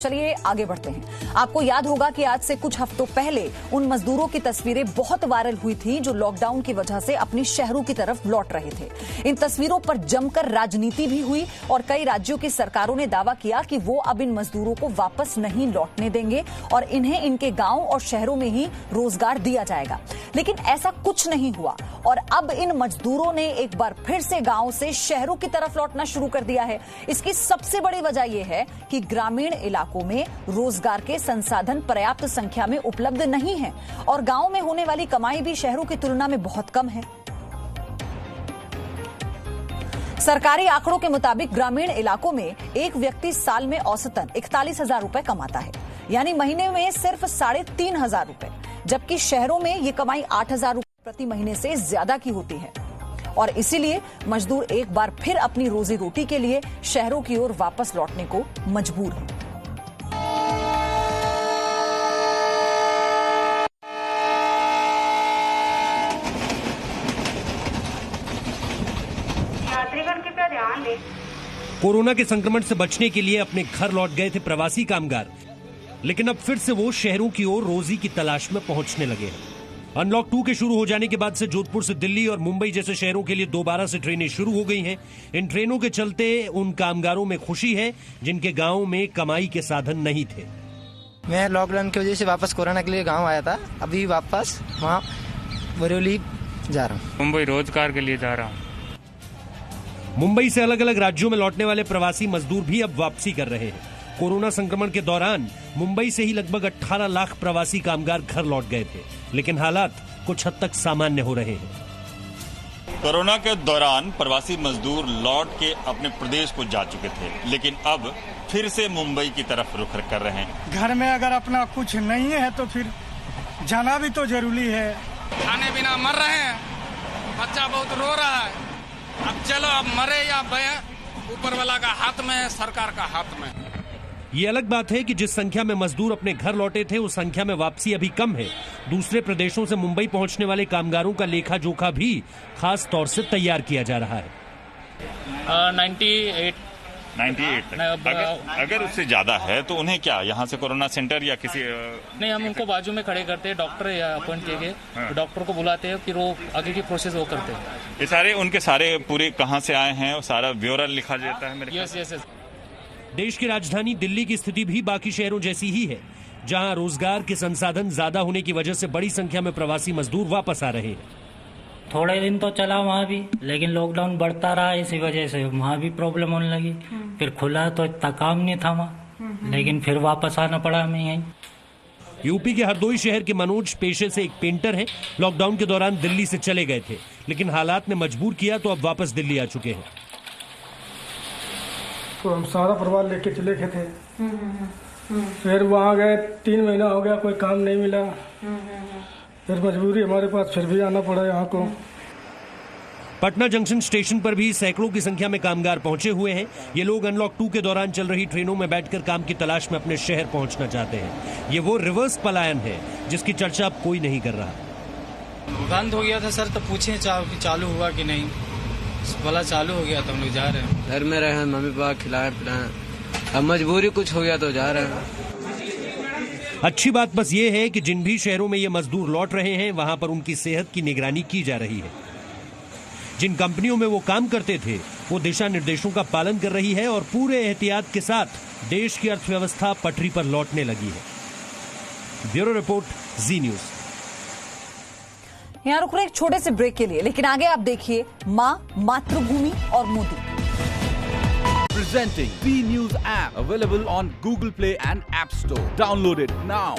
चलिए आगे बढ़ते हैं। आपको याद होगा कि आज से कुछ हफ्तों पहले उन मजदूरों की तस्वीरें बहुत वायरल हुई थी जो लॉकडाउन की वजह से अपनी शहरों की तरफ लौट रहे थे। इन तस्वीरों पर जमकर राजनीति भी हुई और कई राज्यों की सरकारों ने दावा किया कि वो अब इन मजदूरों को वापस नहीं लौटने देंगे और इन्हें इनके गांव और शहरों में ही रोजगार दिया जाएगा। लेकिन ऐसा कुछ नहीं हुआ और अब इन मजदूरों ने एक बार फिर से गांव से शहरों की तरफ लौटना शुरू कर दिया है। इसकी सबसे बड़ी वजह यह है कि ग्रामीण इलाकों में रोजगार के संसाधन पर्याप्त संख्या में उपलब्ध नहीं है और गांव में होने वाली कमाई भी शहरों की तुलना में बहुत कम है। सरकारी आंकड़ों के मुताबिक ग्रामीण इलाकों में एक व्यक्ति साल में औसतन 41,000 रुपए कमाता है, यानी महीने में सिर्फ 3,500 रुपए, जबकि शहरों में ये कमाई 8,000 रुपए प्रति महीने से ज्यादा की होती है। और इसीलिए मजदूर एक बार फिर अपनी रोजी रोटी के लिए शहरों की ओर वापस लौटने को मजबूर है। कोरोना के संक्रमण से बचने के लिए अपने घर लौट गए थे प्रवासी कामगार, लेकिन अब फिर से वो शहरों की ओर रोजी की तलाश में पहुंचने लगे हैं। अनलॉक 2 के शुरू हो जाने के बाद से जोधपुर से दिल्ली और मुंबई जैसे शहरों के लिए दोबारा से ट्रेनें शुरू हो गई हैं। इन ट्रेनों के चलते उन कामगारों में खुशी है जिनके गांव में कमाई के साधन नहीं थे। मैं लॉकडाउन की वजह से वापस कोरोना के लिए गाँव आया था, अभी वापस वहाँ बरेली जा रहा हूँ। मुंबई रोजगार के लिए जा रहा हूँ। मुंबई से अलग अलग राज्यों में लौटने वाले प्रवासी मजदूर भी अब वापसी कर रहे हैं। कोरोना संक्रमण के दौरान मुंबई से ही लगभग 18 लाख प्रवासी कामगार घर लौट गए थे, लेकिन हालात कुछ हद तक सामान्य हो रहे हैं। कोरोना के दौरान प्रवासी मजदूर लौट के अपने प्रदेश को जा चुके थे, लेकिन अब फिर से मुंबई की तरफ रुख कर रहे हैं। घर में अगर अपना कुछ नहीं है तो फिर जाना भी तो जरूरी है। खाने बिना मर रहे हैं, बच्चा बहुत रो रहा है। अब चलो, अब मरे या बहे, ऊपर वाला का हाथ में है, सरकार का हाथ में। ये अलग बात है कि जिस संख्या में मजदूर अपने घर लौटे थे उस संख्या में वापसी अभी कम है। दूसरे प्रदेशों से मुंबई पहुंचने वाले कामगारों का लेखा जोखा भी खास तौर से तैयार किया जा रहा है। 98 तक। अगर उससे ज्यादा है तो उन्हें क्या यहाँ से कोरोना सेंटर या किसी नहीं, हम उनको बाजू में खड़े करते हैं, डॉक्टर या अपॉइंट किए गए डॉक्टर को बुलाते हैं, फिर वो आगे की प्रोसेस वो करते हैं। ये सारे उनके सारे पूरे कहाँ से आए हैं सारा ब्यौरा लिखा जाता है मेरे। यस। देश की राजधानी दिल्ली की स्थिति भी बाकी शहरों जैसी ही है, जहां रोजगार के संसाधन ज्यादा होने की वजह से बड़ी संख्या में प्रवासी मजदूर वापस आ रहे हैं। थोड़े दिन तो चला वहाँ भी, लेकिन लॉकडाउन बढ़ता रहा, इसी वजह से वहाँ भी प्रॉब्लम होने लगी। फिर खुला तो इतना काम नहीं था वहाँ, लेकिन फिर वापस आना पड़ा हमें यहीं। यूपी के हरदोई शहर के मनोज पेशे से एक पेंटर हैं। लॉकडाउन के दौरान दिल्ली से चले गए थे, लेकिन हालात ने मजबूर किया तो अब वापस दिल्ली आ चुके हैं। तो हम सारा परिवार लेके चले गए थे, फिर वहाँ गए, 3 महीना हो गया, कोई काम नहीं मिला। फिर मजबूरी हमारे पास, फिर भी आना पड़ा यहाँ को। पटना जंक्शन स्टेशन पर भी सैकड़ों की संख्या में कामगार पहुंचे हुए हैं। ये लोग अनलॉक 2 के दौरान चल रही ट्रेनों में बैठकर काम की तलाश में अपने शहर पहुंचना चाहते हैं। ये वो रिवर्स पलायन है जिसकी चर्चा अब कोई नहीं कर रहा। बंद हो गया था सर, तो पूछे चालू हुआ कि नहीं, बोला चालू हो गया तो हम लोग जा रहे हैं। घर में रहे, मम्मी पापा खिलाए पिलाए, अब मजबूरी कुछ हो गया तो जा रहे हैं। अच्छी बात बस ये है कि जिन भी शहरों में ये मजदूर लौट रहे हैं वहां पर उनकी सेहत की निगरानी की जा रही है। जिन कंपनियों में वो काम करते थे वो दिशा निर्देशों का पालन कर रही है और पूरे एहतियात के साथ देश की अर्थव्यवस्था पटरी पर लौटने लगी है। ब्यूरो रिपोर्ट, जी न्यूज। यहाँ रुक रहे एक छोटे से ब्रेक के लिए, लेकिन आगे आप देखिए माँ, मातृभूमि और Modi. Presenting B News app available on Google Play and App Store. Download it now.